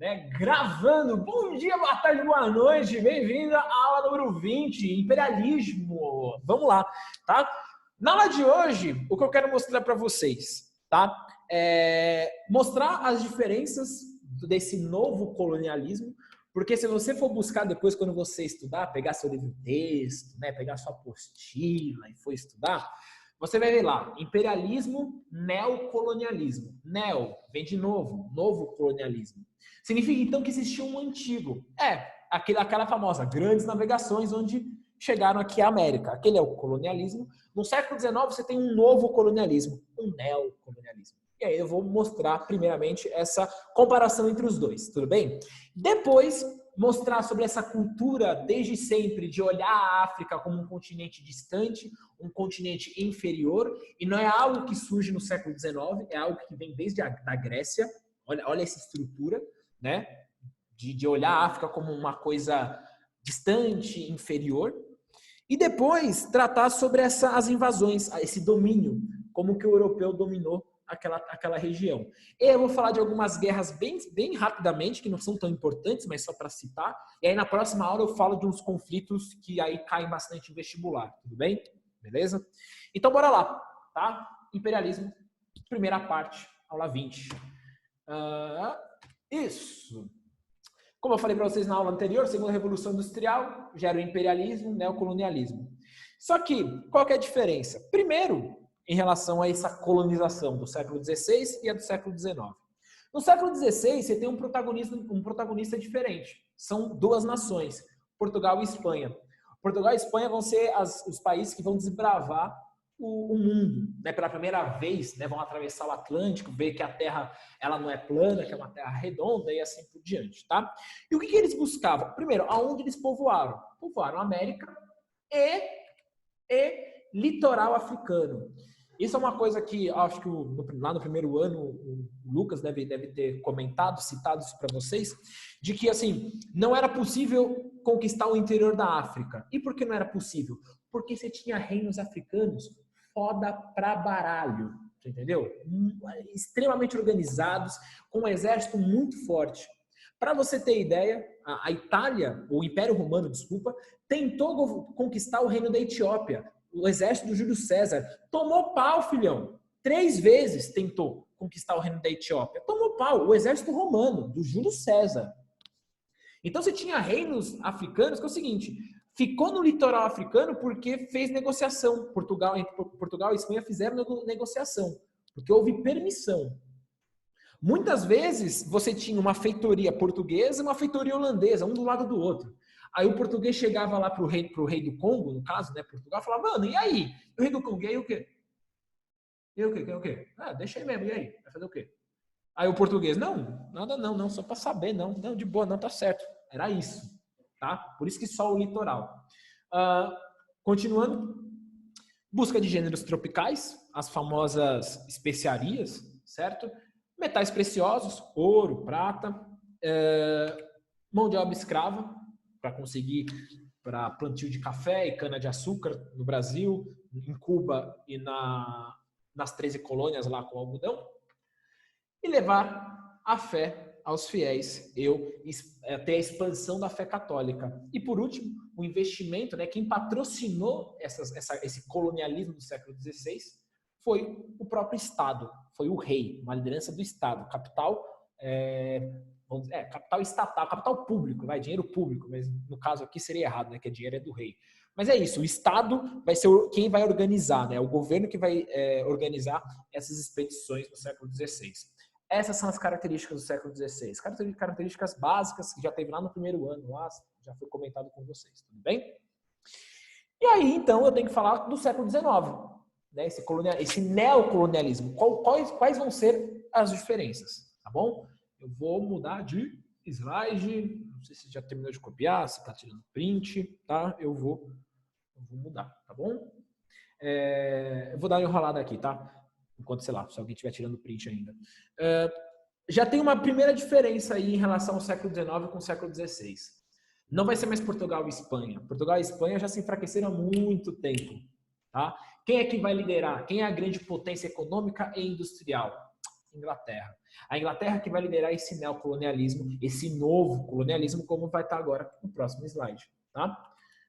né? Gravando. Bom dia, boa tarde, boa noite. Bem-vindo à aula número 20, imperialismo. Vamos lá, tá? Na aula de hoje, o que eu quero mostrar para vocês, tá? Mostrar as diferenças desse novo colonialismo, porque se você for buscar depois, quando você estudar, pegar seu livro de texto, né, pegar sua apostila e for estudar, você vai ver lá, imperialismo, neocolonialismo. Neo vem de novo, novo colonialismo. Significa então que existia um antigo. Aquela famosa grandes navegações onde chegaram aqui à América. Aquele é o colonialismo. No século XIX você tem um novo colonialismo, um neocolonialismo. E aí eu vou mostrar primeiramente essa comparação entre os dois, tudo bem? Depois mostrar sobre essa cultura desde sempre de olhar a África como um continente distante, um continente inferior, e não é algo que surge no século XIX, é algo que vem desde a Grécia. Olha essa estrutura, né? De olhar a África como uma coisa distante, inferior. E depois tratar sobre as invasões, esse domínio, como que o europeu dominou aquela região. E eu vou falar de algumas guerras bem rapidamente, que não são tão importantes, mas só para citar. E aí na próxima aula eu falo de uns conflitos que aí caem bastante em vestibular, tudo bem? Beleza? Então bora lá, tá? Imperialismo, primeira parte, aula 20. Isso. Como eu falei para vocês na aula anterior, segunda Revolução Industrial gera o imperialismo, neocolonialismo. Só que, qual que é a diferença? Primeiro, em relação a essa colonização do século XVI e a do século XIX. No século XVI, você tem um protagonista diferente. São duas nações, Portugal e Espanha. Portugal e Espanha vão ser os países que vão desbravar o mundo, né? Pela primeira vez, né? Vão atravessar o Atlântico, ver que a Terra ela não é plana, que é uma Terra redonda e assim por diante, tá? E o que eles buscavam? Primeiro, aonde eles povoaram? Povoaram a América e litoral africano. Isso é uma coisa que acho que lá no primeiro ano o Lucas deve ter comentado, citado isso para vocês, de que assim não era possível conquistar o interior da África. E por que não era possível? Porque você tinha reinos africanos foda pra baralho, entendeu? Extremamente organizados, com um exército muito forte. Para você ter ideia, a Itália, o Império Romano, desculpa, tentou conquistar o reino da Etiópia. O exército do Júlio César tomou pau, filhão. 3 vezes tentou conquistar o reino da Etiópia. Tomou pau. O exército romano, do Júlio César. Então você tinha reinos africanos que é o seguinte, ficou no litoral africano porque fez negociação. Portugal e Espanha fizeram negociação, porque houve permissão. Muitas vezes você tinha uma feitoria portuguesa e uma feitoria holandesa, um do lado do outro. Aí o português chegava lá pro rei do Congo, no caso, né, Portugal, falava, mano, e aí? O rei do Congo, e aí o quê? E aí o quê? E aí o quê? Ah, deixa aí mesmo, e aí? Vai fazer o quê? Aí o português, não, nada não, só para saber, não, de boa, não, tá certo. Era isso, tá? Por isso que só o litoral. Continuando, busca de gêneros tropicais, as famosas especiarias, certo? Metais preciosos, ouro, prata, mão de obra escrava, para conseguir para plantio de café e cana-de-açúcar no Brasil, em Cuba e nas 13 colônias lá com algodão, e levar a fé aos fiéis, até a expansão da fé católica. E por último, o investimento, né, quem patrocinou esse colonialismo do século XVI foi o próprio Estado, foi o rei, uma liderança do Estado, capital capital estatal, capital público, dinheiro público, mas no caso aqui seria errado, né, que dinheiro é do rei. Mas é isso, o Estado vai ser quem vai organizar, né, o governo que vai organizar essas expedições no século XVI. Essas são as características do século XVI, características básicas que já teve lá no primeiro ano, lá já foi comentado com vocês, tudo bem? E aí, então, eu tenho que falar do século XIX, né, esse neocolonialismo, quais vão ser as diferenças, tá bom? Eu vou mudar de slide. Não sei se já terminou de copiar, se está tirando print, tá? Eu vou mudar, tá bom? Eu vou dar uma enrolada aqui, tá? Enquanto, sei lá, se alguém estiver tirando print ainda. Já tem uma primeira diferença aí em relação ao século XIX com o século XVI. Não vai ser mais Portugal e Espanha. Portugal e Espanha já se enfraqueceram há muito tempo, tá? Quem é que vai liderar? Quem é a grande potência econômica e industrial? Inglaterra. A Inglaterra que vai liderar esse neocolonialismo, esse novo colonialismo, como vai estar agora no próximo slide, tá?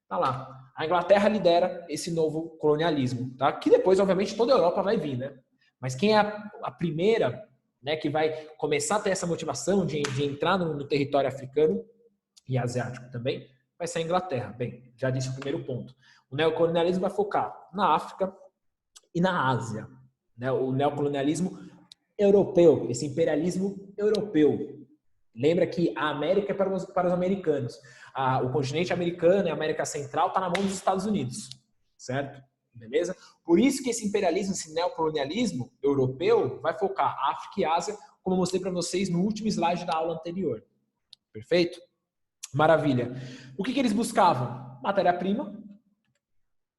Tá lá. A Inglaterra lidera esse novo colonialismo, tá? Que depois, obviamente, toda a Europa vai vir, né? Mas quem é a primeira, né, que vai começar a ter essa motivação de entrar no território africano e asiático também, vai ser a Inglaterra. Bem, já disse o primeiro ponto. O neocolonialismo vai focar na África e na Ásia, né? O neocolonialismo europeu, esse imperialismo europeu. Lembra que a América é para os americanos. O continente americano e a América Central está na mão dos Estados Unidos, certo? Beleza? Por isso que esse imperialismo, esse neocolonialismo europeu vai focar África e Ásia, como eu mostrei para vocês no último slide da aula anterior. Perfeito? Maravilha. O que eles buscavam? Matéria-prima,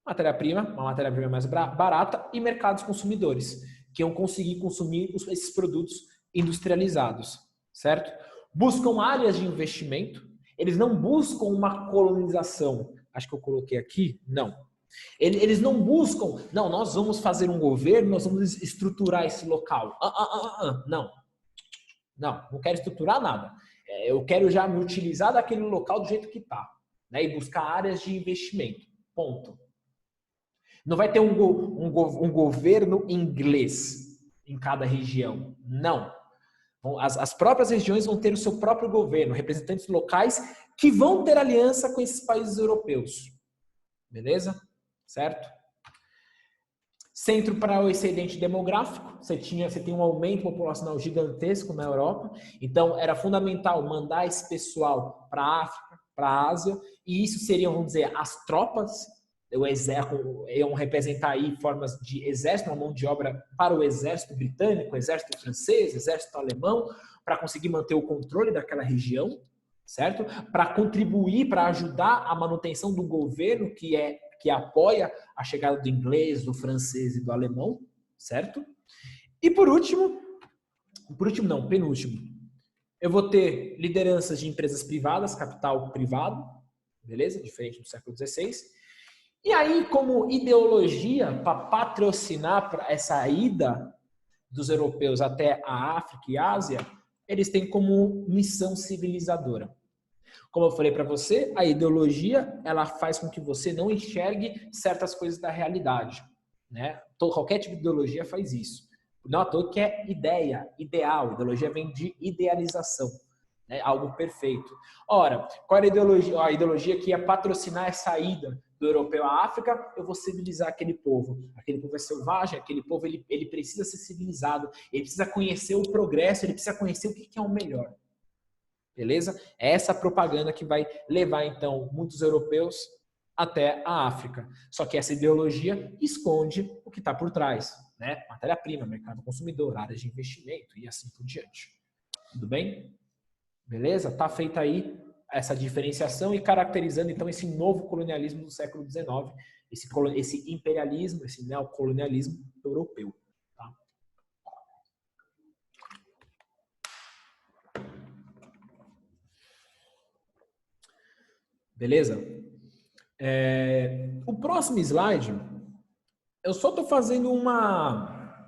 uma matéria-prima mais barata e mercados consumidores, que iam conseguir consumir esses produtos industrializados, certo? Buscam áreas de investimento, eles não buscam uma colonização. Acho que eu coloquei aqui, não. Eles não buscam, não, nós vamos fazer um governo, nós vamos estruturar esse local. Não quero estruturar nada. Eu quero já me utilizar daquele local do jeito que está, né? E buscar áreas de investimento. Ponto. Não vai ter um governo inglês em cada região. Não. As próprias regiões vão ter o seu próprio governo, representantes locais que vão ter aliança com esses países europeus. Beleza? Certo? Centro para o excedente demográfico. Você tem um aumento populacional gigantesco na Europa. Então, era fundamental mandar esse pessoal para a África, para a Ásia. E isso seriam, vamos dizer, as tropas. Iam representar aí formas de exército, uma mão de obra para o exército britânico, exército francês, exército alemão, para conseguir manter o controle daquela região, certo? Para contribuir, para ajudar a manutenção do governo que apoia a chegada do inglês, do francês e do alemão, certo? E penúltimo, eu vou ter lideranças de empresas privadas, capital privado, beleza? Diferente do século XVI. E aí, como ideologia, para patrocinar essa ida dos europeus até a África e a Ásia, eles têm como missão civilizadora. Como eu falei para você, a ideologia ela faz com que você não enxergue certas coisas da realidade, né? Qualquer tipo de ideologia faz isso. Não à toa que é ideal. Ideologia vem de idealização, né? Algo perfeito. Ora, qual era a ideologia? A ideologia que ia patrocinar essa ida do europeu à África, eu vou civilizar aquele povo. Aquele povo é selvagem, aquele povo ele precisa ser civilizado, ele precisa conhecer o progresso, ele precisa conhecer o que é o melhor. Beleza? É essa propaganda que vai levar, então, muitos europeus até a África. Só que essa ideologia esconde o que está por trás, né? Matéria-prima, mercado consumidor, áreas de investimento e assim por diante. Tudo bem? Beleza? Tá feita aí essa diferenciação e caracterizando, então, esse novo colonialismo do século XIX, esse imperialismo, esse neocolonialismo europeu. Tá? Beleza? O próximo slide, eu só estou fazendo uma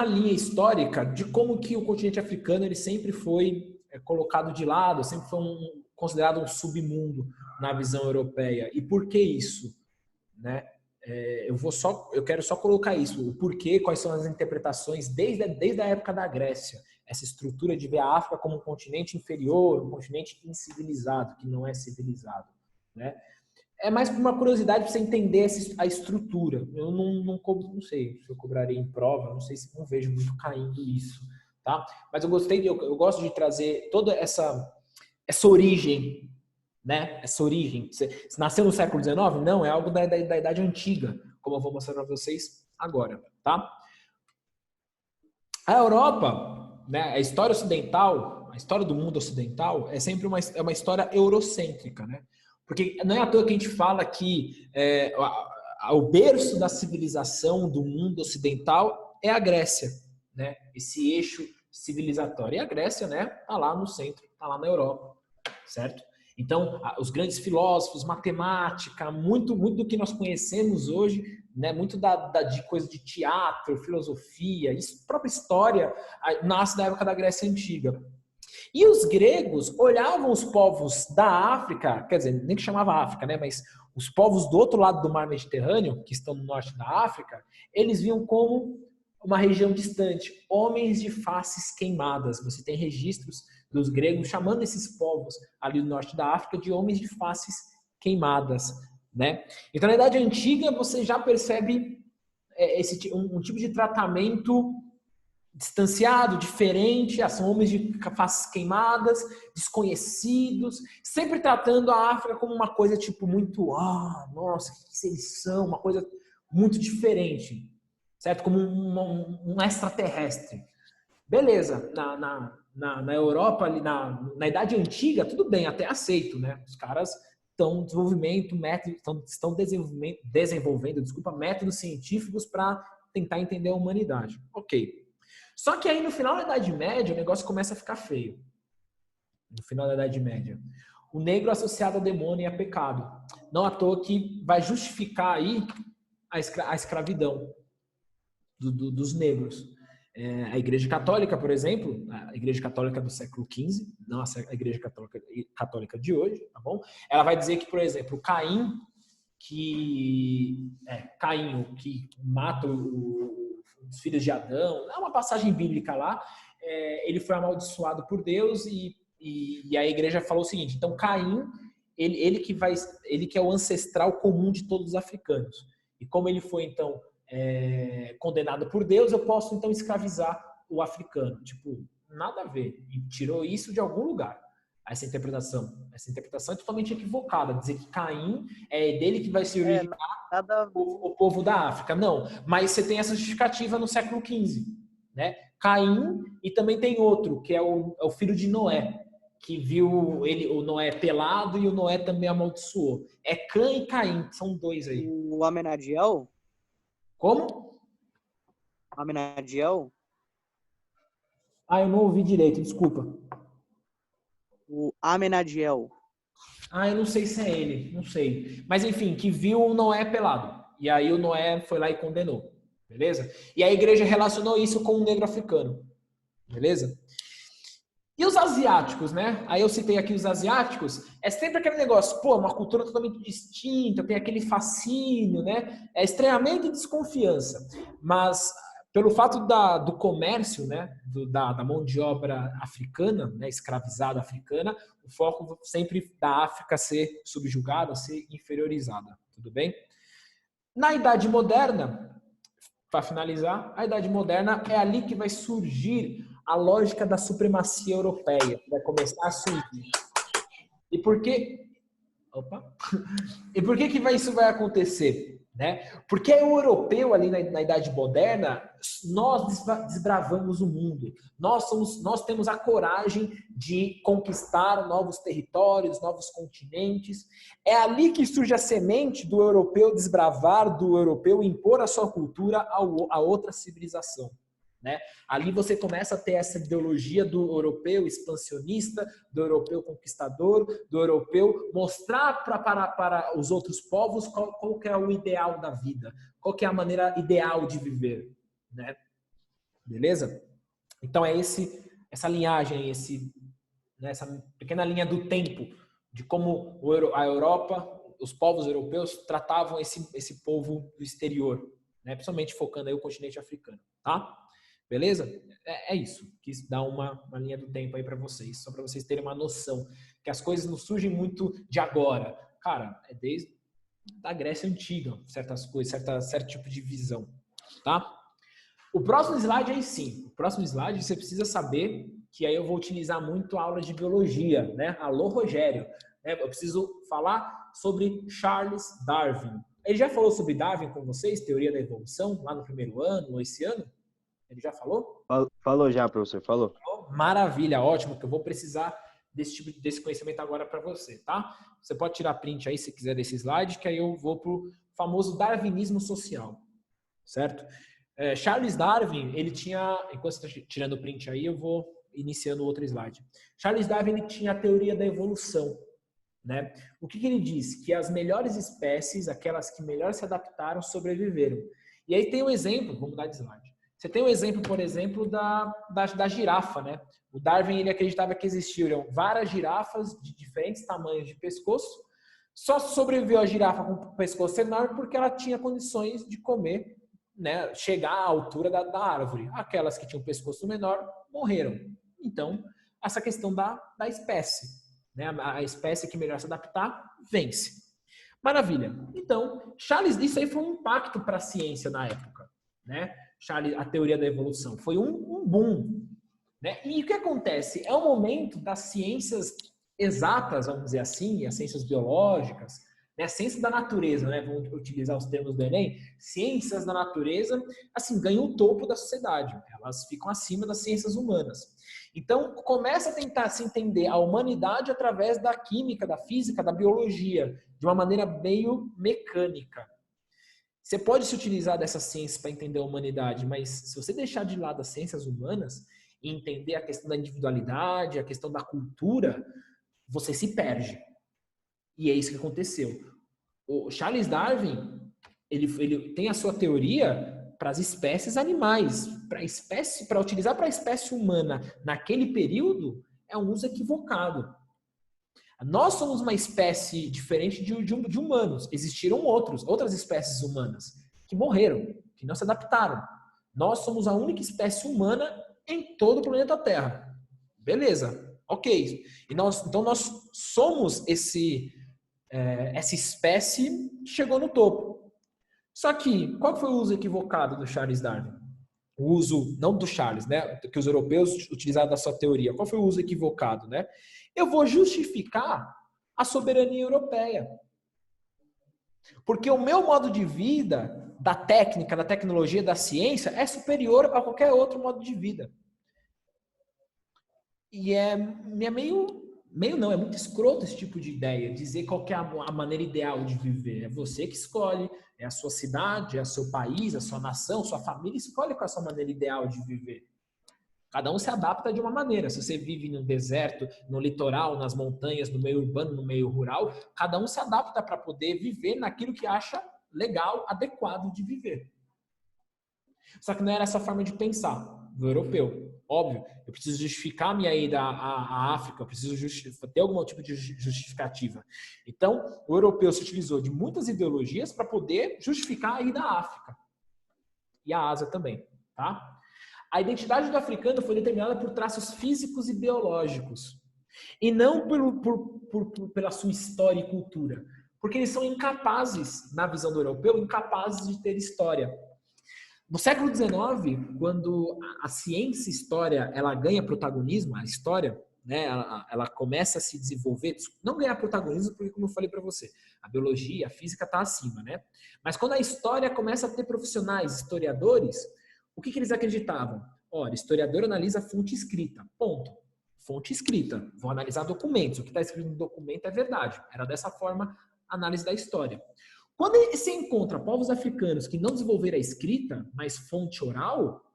linha histórica de como que o continente africano ele sempre foi colocado de lado, sempre foi considerado um submundo na visão europeia. E por que isso? Né? Eu quero só colocar isso, o porquê, quais são as interpretações desde a época da Grécia. Essa estrutura de ver a África como um continente inferior, um continente incivilizado, que não é civilizado. Né? É mais por uma curiosidade para você entender a estrutura. Eu não sei se eu cobraria em prova, não sei se não vejo muito caindo isso. Tá? Mas eu gosto de trazer toda essa origem, né? Essa origem. Você nasceu no século XIX? Não, é algo da Idade Antiga, como eu vou mostrar para vocês agora. Tá? A Europa, né, a história ocidental, a história do mundo ocidental é sempre uma história eurocêntrica, né? Porque não é à toa que a gente fala que o berço da civilização do mundo ocidental é a Grécia, né? Esse eixo civilizatório. E a Grécia, né, tá lá no centro, tá lá na Europa, certo? Então, os grandes filósofos, matemática, muito do que nós conhecemos hoje né? Muito de coisa de teatro, filosofia, isso, própria história nasce da época da Grécia Antiga. E os gregos olhavam os povos da África, quer dizer, nem que chamava África, né? Mas os povos do outro lado do mar Mediterrâneo, que estão no norte da África, eles viam como uma região distante, homens de faces queimadas. Você tem registros dos gregos chamando esses povos ali do norte da África de homens de faces queimadas, né? Então, na Idade Antiga, você já percebe um tipo de tratamento distanciado, diferente, são homens de faces queimadas, desconhecidos, sempre tratando a África como uma coisa tipo muito, nossa, o que eles são, uma coisa muito diferente, certo? Como um extraterrestre. Beleza, na Europa, ali na Idade Antiga, tudo bem, até aceito, né? Os caras estão estão desenvolvendo métodos científicos para tentar entender a humanidade. Ok. Só que aí no final da Idade Média o negócio começa a ficar feio. No final da Idade Média. O negro associado a demônio e a pecado. Não à toa que vai justificar aí a escravidão dos negros. A Igreja Católica, por exemplo, a Igreja Católica do século XV, não a Igreja Católica de hoje, tá bom? Ela vai dizer que, por exemplo, Caim, que mata os filhos de Adão, é uma passagem bíblica lá, ele foi amaldiçoado por Deus e a igreja falou o seguinte, então Caim, ele que é o ancestral comum de todos os africanos. E como ele foi, então, condenado por Deus, eu posso, então, escravizar o africano. Tipo, nada a ver. E tirou isso de algum lugar. Essa interpretação é totalmente equivocada. Dizer que Caim é dele que vai se originar o povo da África. Não, mas você tem essa justificativa no século XV. Né? Caim e também tem outro, que é o filho de Noé, que viu o Noé pelado e o Noé também amaldiçoou. É Cã e Caim, são dois aí. O Amenadiel? Como? Amenadiel? Eu não ouvi direito, desculpa. O Amenadiel. Eu não sei se é ele, não sei. Mas enfim, que viu o Noé pelado. E aí o Noé foi lá e condenou. Beleza? E a igreja relacionou isso com o negro africano. Beleza? E os asiáticos, né? Aí eu citei aqui os asiáticos. É sempre aquele negócio, uma cultura totalmente distinta, tem aquele fascínio, né? É estranhamento e desconfiança. Mas pelo fato do comércio, né? Da mão de obra africana, né? Escravizada africana, o foco sempre da África ser subjugada, ser inferiorizada. Tudo bem? Na Idade Moderna, para finalizar, a Idade Moderna é ali que vai surgir a lógica da supremacia europeia, que vai começar a surgir. E por que isso vai acontecer? Né? Porque o europeu ali na Idade Moderna, nós desbravamos o mundo. Nós temos a coragem de conquistar novos territórios, novos continentes. É ali que surge a semente do europeu desbravar, do europeu impor a sua cultura a outra civilização. Né? Ali você começa a ter essa ideologia do europeu expansionista, do europeu conquistador, do europeu mostrar para os outros povos qual que é o ideal da vida, qual que é a maneira ideal de viver. Né? Beleza? Então é essa linhagem, essa pequena linha do tempo de como a Europa, os povos europeus tratavam esse povo do exterior, né? Principalmente focando aí o continente africano. Tá? Beleza? É isso. Quis dar uma linha do tempo aí para vocês, só para vocês terem uma noção que as coisas não surgem muito de agora. Cara, é desde a Grécia Antiga, certas coisas, certo tipo de visão. Tá? O próximo slide aí sim. O próximo slide você precisa saber que aí eu vou utilizar muito a aula de biologia, né? Alô, Rogério. Eu preciso falar sobre Charles Darwin. Ele já falou sobre Darwin com vocês, teoria da evolução, lá no primeiro ano, ou esse ano? Ele já falou? Falou já, professor, falou. Maravilha, ótimo, que eu vou precisar desse conhecimento agora para você, tá? Você pode tirar print aí, se quiser, desse slide, que aí eu vou pro famoso darwinismo social, certo? Charles Darwin, ele tinha... Enquanto você está tirando o print aí, eu vou iniciando outro slide. Charles Darwin, ele tinha a teoria da evolução, né? O que ele diz? Que as melhores espécies, aquelas que melhor se adaptaram, sobreviveram. E aí tem um exemplo, vamos mudar de slide. Você tem um exemplo, por exemplo, da girafa, né? O Darwin, ele acreditava que existiam várias girafas de diferentes tamanhos de pescoço. Só sobreviveu a girafa com o pescoço enorme porque ela tinha condições de comer, né? Chegar à altura da árvore. Aquelas que tinham o pescoço menor morreram. Então, essa questão da espécie, né? A espécie que melhor se adaptar, vence. Maravilha. Então, isso aí foi um impacto para a ciência na época, né? A teoria da evolução. Foi um boom, né? E o que acontece? É o momento das ciências exatas, vamos dizer assim, as ciências biológicas, né? A ciência da natureza, né? Vamos utilizar os termos do Enem. Ciências da natureza, assim, ganham o topo da sociedade. Elas ficam acima das ciências humanas. Então, começa a tentar se entender a humanidade através da química, da física, da biologia, de uma maneira meio mecânica. Você pode se utilizar dessas ciências para entender a humanidade, mas se você deixar de lado as ciências humanas e entender a questão da individualidade, a questão da cultura, você se perde. E é isso que aconteceu. O Charles Darwin, ele tem a sua teoria para as espécies animais. Para utilizar para a espécie humana naquele período, é um uso equivocado. Nós somos uma espécie diferente de humanos. Existiram outras espécies humanas que morreram, que não se adaptaram. Nós somos a única espécie humana em todo o planeta Terra. Beleza, ok. Então nós somos essa espécie que chegou no topo. Só que, qual foi o uso equivocado do Charles Darwin? O uso, não do Charles, né? Que os europeus utilizaram da sua teoria. Qual foi o uso equivocado, né? Eu vou justificar a soberania europeia. Porque o meu modo de vida, da técnica, da tecnologia, da ciência, é superior a qualquer outro modo de vida. E é é muito escroto esse tipo de ideia, dizer qual que é a maneira ideal de viver. É você que escolhe, é a sua cidade, é o seu país, a sua nação, sua família escolhe qual é a sua maneira ideal de viver. Cada um se adapta de uma maneira. Se você vive no deserto, no litoral, nas montanhas, no meio urbano, no meio rural, cada um se adapta para poder viver naquilo que acha legal, adequado de viver. Só que não era essa forma de pensar do europeu. Óbvio, eu preciso justificar a minha ida à África, eu preciso ter algum tipo de justificativa. Então, o europeu se utilizou de muitas ideologias para poder justificar a ida à África. E à Ásia também, tá? A identidade do africano foi determinada por traços físicos e biológicos. E não pela sua história e cultura. Porque eles são incapazes, na visão do europeu, incapazes de ter história. No século XIX, quando a ciência e história ela ganha protagonismo, a história, né, ela começa a se desenvolver, não ganhar protagonismo porque, como eu falei para você, a biologia, a física está acima, né? Mas quando a história começa a ter profissionais, historiadores, o que eles acreditavam? Olha, historiador analisa fonte escrita, ponto. Fonte escrita, vou analisar documentos, o que está escrito no documento é verdade. Era dessa forma a análise da história. Quando se encontra povos africanos que não desenvolveram a escrita, mas fonte oral,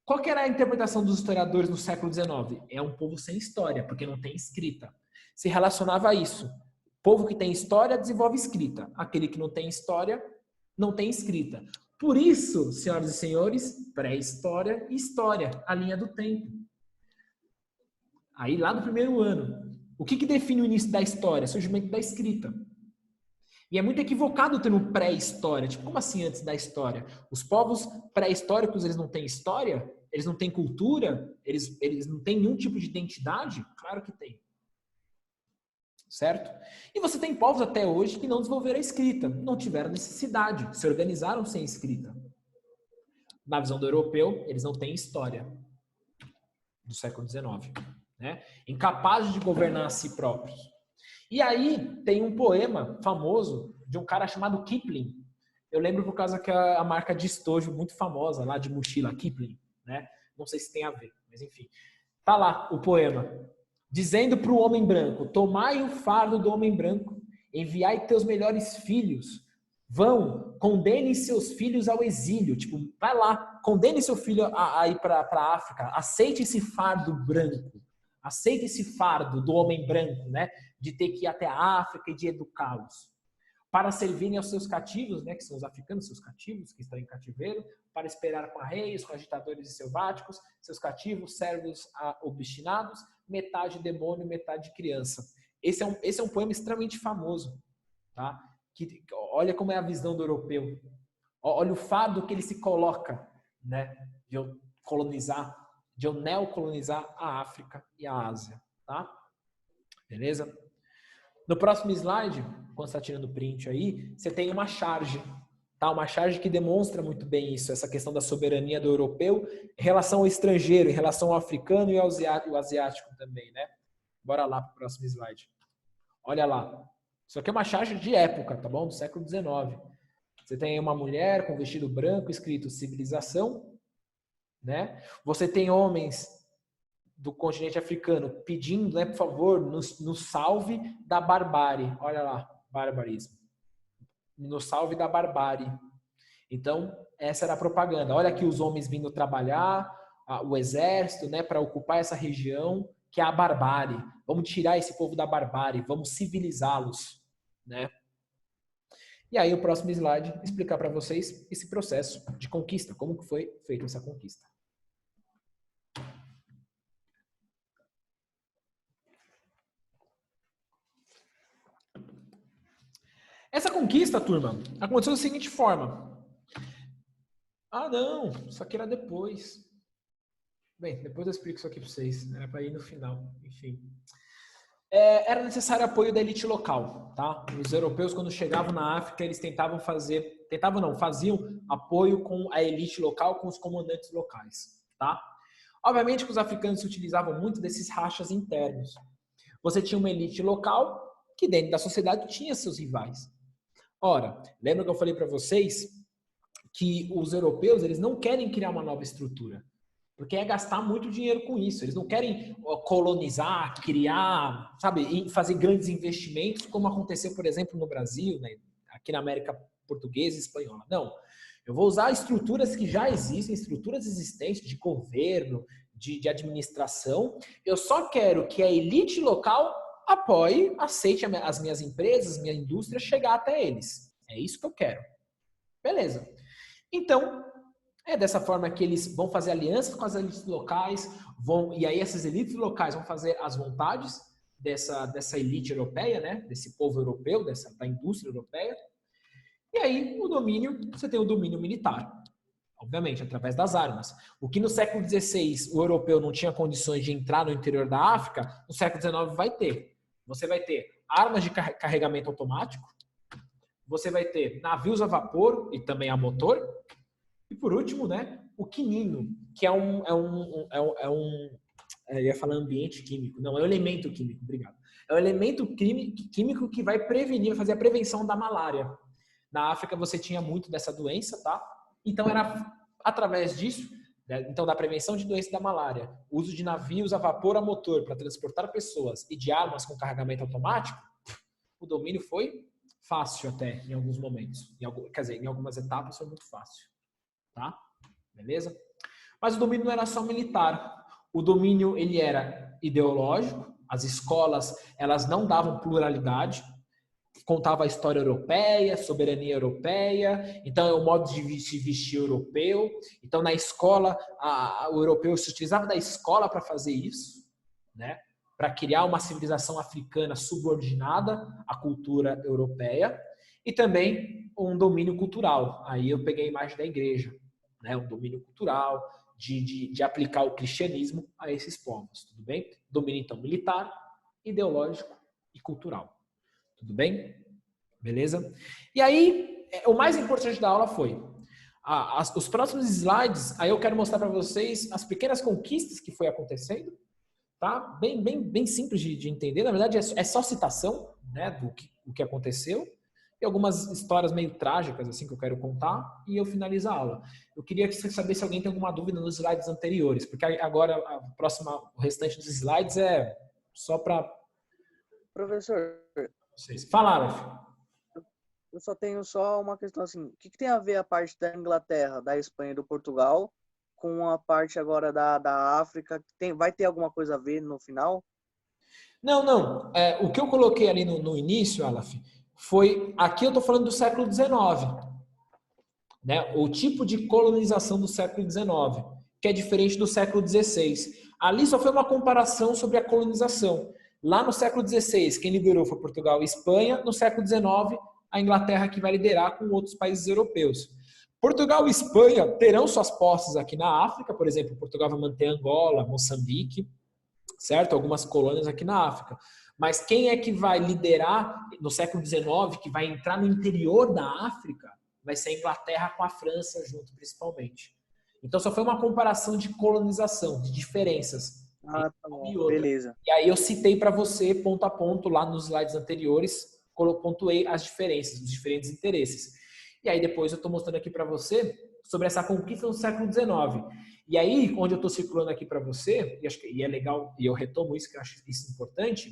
qual que era a interpretação dos historiadores no século XIX? É um povo sem história, porque não tem escrita. Se relacionava a isso. O povo que tem história desenvolve escrita. Aquele que não tem história, não tem escrita. Por isso, senhoras e senhores, pré-história e história, a linha do tempo. Aí, lá no primeiro ano, o que define o início da história? Surgimento da escrita. E é muito equivocado ter um pré-história. Tipo, como assim antes da história? Os povos pré-históricos, eles não têm história? Eles não têm cultura? Eles não têm nenhum tipo de identidade? Claro que tem. Certo? E você tem povos até hoje que não desenvolveram a escrita, não tiveram necessidade, se organizaram sem escrita. Na visão do europeu, eles não têm história do século XIX, né? Incapazes de governar a si próprios. E aí tem um poema famoso de um cara chamado Kipling. Eu lembro por causa que a marca de estojo muito famosa lá de mochila, Kipling, né? Não sei se tem a ver, mas enfim. Tá lá o poema. Dizendo para o homem branco, tomai o fardo do homem branco, enviai teus melhores filhos, vão, condenem seus filhos ao exílio, tipo, vai lá, condene seu filho a ir para a África, aceite esse fardo branco, Aceita esse fardo do homem branco, né? De ter que ir até a África e de educá-los. Para servirem aos seus cativos, né? Que são os africanos, seus cativos, que estão em cativeiro, para esperar com arreios, com agitadores e selváticos, seus cativos, servos obstinados, metade demônio, metade criança. Esse é um poema extremamente famoso, tá? Que, olha como é a visão do europeu. Olha o fardo que ele se coloca, né? De eu colonizar, de eu neocolonizar a África e a Ásia, tá? Beleza? No próximo slide, quando você está tirando o print aí, você tem uma charge, tá? Uma charge que demonstra muito bem isso, essa questão da soberania do europeu em relação ao estrangeiro, em relação ao africano e ao asiático também, né? Bora lá para o próximo slide. Olha lá. Isso aqui é uma charge de época, tá bom? Do século XIX. Você tem uma mulher com vestido branco escrito civilização, né? Você tem homens do continente africano pedindo, né, por favor, nos salve da barbárie. Olha lá, barbarismo. Nos salve da barbárie. Então, essa era a propaganda. Olha aqui os homens vindo trabalhar, o exército, né, para ocupar essa região, que é a barbárie. Vamos tirar esse povo da barbárie, vamos civilizá-los, né? E aí, o próximo slide, explicar para vocês esse processo de conquista, como que foi feita essa conquista. Essa conquista, turma, aconteceu da seguinte forma. Ah, não, isso aqui era depois. Bem, depois eu explico isso aqui para vocês. Era para ir no final, enfim. Era necessário apoio da elite local, tá? Os europeus, quando chegavam na África, eles faziam apoio com a elite local, com os comandantes locais, tá? Obviamente que os africanos se utilizavam muito desses rachas internos. Você tinha uma elite local que dentro da sociedade tinha seus rivais. Ora, lembra que eu falei para vocês que os europeus, eles não querem criar uma nova estrutura, porque é gastar muito dinheiro com isso. Eles não querem colonizar, criar, sabe, fazer grandes investimentos, como aconteceu, por exemplo, no Brasil, né, aqui na América Portuguesa e Espanhola. Não. Eu vou usar estruturas que já existem, estruturas existentes de governo, de administração. Eu só quero que a elite local apoie, aceite as minhas empresas, minha indústria chegar até eles. É isso que eu quero. Beleza. Então, é dessa forma que eles vão fazer alianças com as elites locais, e aí essas elites locais vão fazer as vontades dessa elite europeia, né? Desse povo europeu, da indústria europeia. E aí, você tem o domínio militar. Obviamente, através das armas. O que no século XVI o europeu não tinha condições de entrar no interior da África, no século XIX vai ter. Você vai ter armas de carregamento automático, você vai ter navios a vapor e também a motor, e por último, né, o quinino, que eu ia falar ambiente químico, não, é um elemento químico, obrigado. É um elemento químico que vai prevenir, fazer a prevenção da malária. Na África você tinha muito dessa doença, tá? Então era através disso, né, então da prevenção de doença da malária, uso de navios a vapor a motor para transportar pessoas e de armas com carregamento automático, o domínio foi fácil até em alguns momentos. Em algumas etapas foi muito fácil. Tá? Beleza? Mas o domínio não era só militar. O domínio, ele era ideológico. As escolas, elas não davam pluralidade. Contava a história europeia, soberania europeia. Então, é o modo de se vestir europeu. Então, na escola, o europeu se utilizava da escola para fazer isso, né? Para criar uma civilização africana subordinada à cultura europeia. E também um domínio cultural. Aí eu peguei a imagem da igreja, né? Um domínio cultural, de aplicar o cristianismo a esses povos, tudo bem? Domínio, então, militar, ideológico e cultural. Tudo bem? Beleza? E aí, o mais importante da aula foi os próximos slides, aí eu quero mostrar para vocês as pequenas conquistas que foi acontecendo, tá? Bem simples de entender. Na verdade, é só citação, né, do que aconteceu. E algumas histórias meio trágicas, assim, que eu quero contar, e eu finalizo a aula. Eu queria saber se alguém tem alguma dúvida nos slides anteriores, porque agora o restante dos slides é só para... Professor, vocês. Falaram, filho. eu só tenho uma questão assim, o que tem a ver a parte da Inglaterra, da Espanha e do Portugal com a parte agora da África? Vai ter alguma coisa a ver no final? Não, não. O que eu coloquei ali no início, Alaf, foi... Aqui eu estou falando do século XIX, né? O tipo de colonização do século XIX, que é diferente do século XVI. Ali só foi uma comparação sobre a colonização. Lá no século XVI, quem liderou foi Portugal e Espanha. No século XIX, a Inglaterra que vai liderar com outros países europeus. Portugal e Espanha terão suas posses aqui na África, por exemplo, Portugal vai manter Angola, Moçambique, certo? Algumas colônias aqui na África. Mas quem é que vai liderar no século XIX, que vai entrar no interior da África, vai ser a Inglaterra com a França junto, principalmente. Então só foi uma comparação de colonização, de diferenças. Ah, tá bom. Beleza. E aí eu citei para você, ponto a ponto, lá nos slides anteriores, pontuei as diferenças, os diferentes interesses. E aí depois eu estou mostrando aqui para você sobre essa conquista no século XIX. E aí, onde eu estou circulando aqui para você, e é legal, e eu retomo isso, que eu acho isso importante,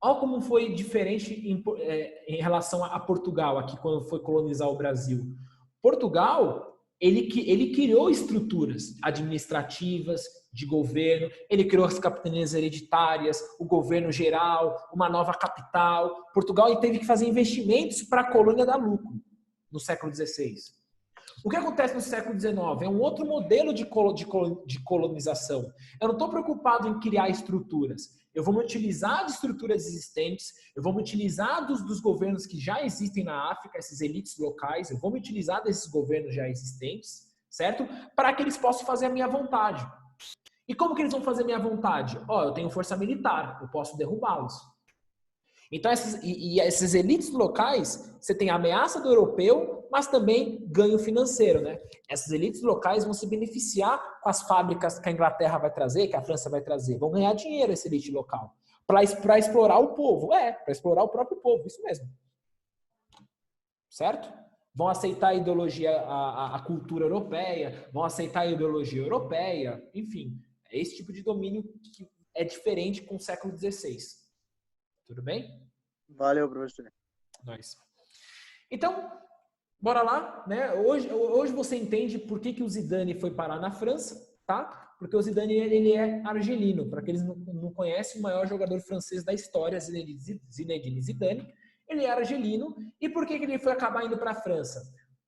olha como foi diferente em relação a Portugal, aqui quando foi colonizar o Brasil. Portugal, ele criou estruturas administrativas, de governo, ele criou as capitanias hereditárias, o governo geral, uma nova capital. Portugal teve que fazer investimentos para a colônia dar lucro no século XVI. O que acontece no século XIX? É um outro modelo de colonização. Eu não estou preocupado em criar estruturas. Eu vou me utilizar de estruturas existentes, eu vou me utilizar dos governos que já existem na África, essas elites locais, eu vou me utilizar desses governos já existentes, certo? Para que eles possam fazer a minha vontade. E como que eles vão fazer a minha vontade? Eu tenho força militar, eu posso derrubá-los. Então, essas elites locais, você tem a ameaça do europeu, mas também ganho financeiro, né? Essas elites locais vão se beneficiar com as fábricas que a Inglaterra vai trazer, que a França vai trazer. Vão ganhar dinheiro essa elite local. Para explorar o povo. Para explorar o próprio povo, isso mesmo. Certo? Vão aceitar a ideologia, a cultura europeia, vão aceitar a ideologia europeia, enfim. É esse tipo de domínio que é diferente com o século XVI. Tudo bem? Valeu, professor. Nice. Então, bora lá, né? Hoje você entende por que o Zidane foi parar na França, tá? Porque o Zidane ele é argelino. Para aqueles que não conhecem, o maior jogador francês da história, Zinedine Zidane, ele é argelino. E por que ele foi acabar indo para a França?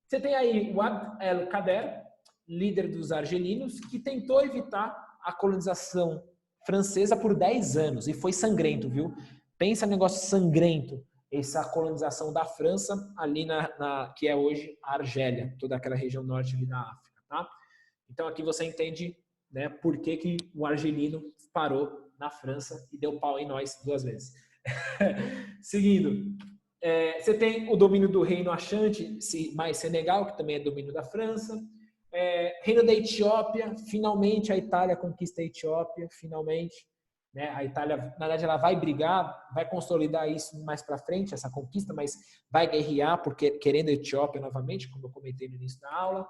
Você tem aí o Abd el-Kader, líder dos argelinos, que tentou evitar a colonização francesa por 10 anos. E foi sangrento, viu? Pensa no negócio sangrento, essa colonização da França ali que é hoje a Argélia, toda aquela região norte ali da África, tá? Então aqui você entende, né, por que o argelino parou na França e deu pau em nós 2 vezes. Seguindo, você tem o domínio do Reino Achante, mais Senegal, que também é domínio da França. Reino da Etiópia, finalmente a Itália conquista a Etiópia, finalmente. Né? A Itália, na verdade, ela vai brigar, vai consolidar isso mais para frente, essa conquista, mas vai guerrear porque querendo a Etiópia novamente, como eu comentei no início da aula.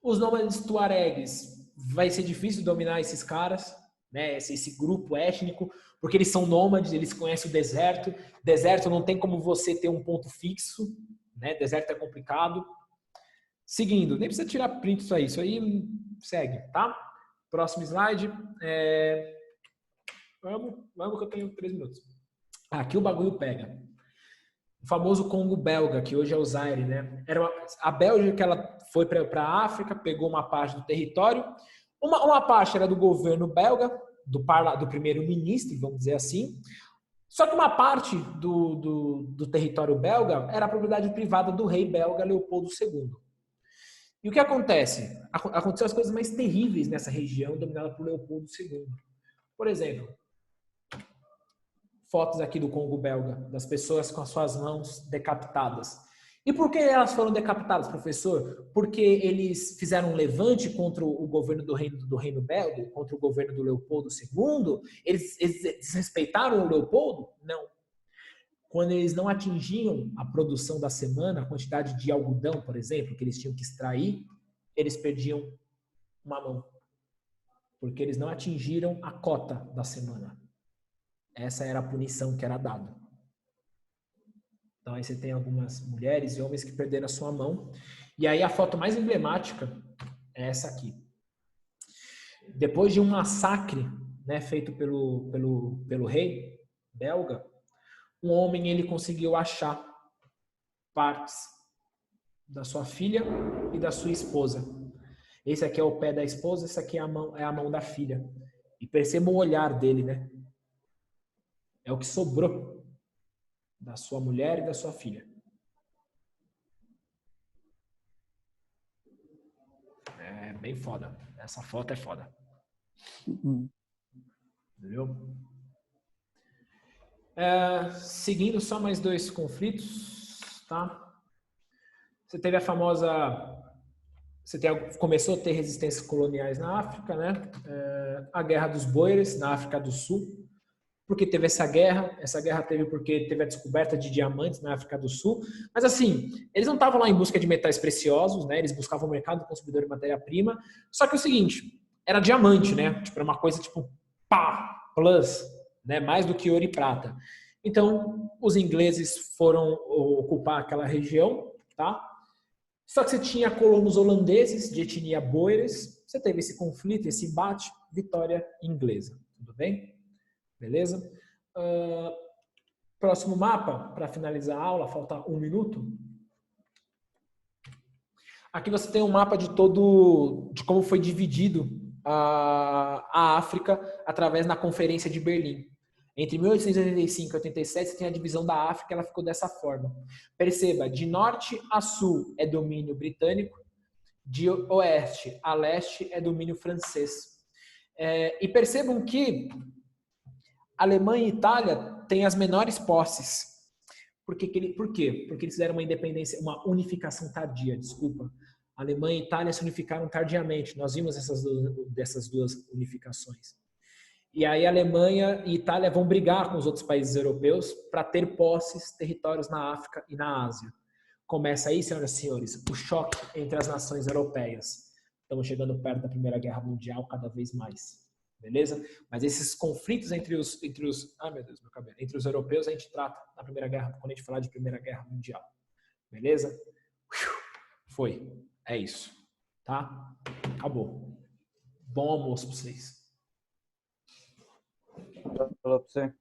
Os nômades tuaregues, vai ser difícil dominar esses caras, né? Esse grupo étnico, porque eles são nômades, eles conhecem o deserto. Deserto não tem como você ter um ponto fixo, né? Deserto é complicado. Seguindo, nem precisa tirar print isso aí segue, tá? Próximo slide. Vamos que eu tenho 3 minutos. Aqui o bagulho pega. O famoso Congo belga, que hoje é o Zaire, né? A Bélgica, ela foi para a África, pegou uma parte do território. Uma parte era do governo belga, do primeiro-ministro, vamos dizer assim. Só que uma parte do território belga era a propriedade privada do rei belga Leopoldo II. E o que acontece? Aconteceu as coisas mais terríveis nessa região dominada por Leopoldo II. Por exemplo, fotos aqui do Congo belga, das pessoas com as suas mãos decapitadas. E por que elas foram decapitadas, professor? Porque eles fizeram um levante contra o governo do reino belga, contra o governo do Leopoldo II? Eles desrespeitaram o Leopoldo? Não. Quando eles não atingiam a produção da semana, a quantidade de algodão, por exemplo, que eles tinham que extrair, eles perdiam uma mão. Porque eles não atingiram a cota da semana. Essa era a punição que era dada. Então aí você tem algumas mulheres e homens que perderam a sua mão. E aí a foto mais emblemática é essa aqui. depois de um massacre, né, feito pelo rei belga, um homem ele conseguiu achar partes da sua filha e da sua esposa. Esse aqui é o pé da esposa, esse aqui é a mão da filha. E perceba o olhar dele, né? É o que sobrou da sua mulher e da sua filha. É bem foda. Essa foto é foda. Entendeu? Seguindo só mais dois conflitos, tá? Você teve a famosa... começou a ter resistências coloniais na África, né? A Guerra dos Boeres, na África do Sul. Por que teve essa guerra? Essa guerra teve porque teve a descoberta de diamantes na África do Sul. Mas assim, eles não estavam lá em busca de metais preciosos, né? Eles buscavam o mercado consumidor de matéria-prima. Só que é o seguinte, era diamante, né? Tipo, era uma coisa tipo, pá, plus, né? Mais do que ouro e prata. Então, os ingleses foram ocupar aquela região, tá? Só que você tinha colonos holandeses de etnia boeres, você teve esse conflito, esse embate, vitória inglesa. Tudo bem? Beleza? Próximo mapa, para finalizar a aula, falta 1 minuto. Aqui você tem um mapa de como foi dividido a África através da Conferência de Berlim. Entre 1885 e 87, você tem a divisão da África, ela ficou dessa forma. Perceba, de norte a sul é domínio britânico, de oeste a leste é domínio francês. E percebam que Alemanha e Itália têm as menores posses. Por quê? Porque eles fizeram uma independência, uma unificação tardia, desculpa. Alemanha e Itália se unificaram tardiamente. Nós vimos dessas duas unificações. E aí Alemanha e Itália vão brigar com os outros países europeus para ter posses, territórios na África e na Ásia. Começa aí, senhoras e senhores, o choque entre as nações europeias. Estamos chegando perto da Primeira Guerra Mundial cada vez mais. Beleza? Mas esses conflitos entre os europeus a gente trata na Primeira Guerra, quando a gente falar de Primeira Guerra Mundial. Beleza? Foi. É isso. Tá? Acabou. Bom almoço pra vocês. Falou pra você.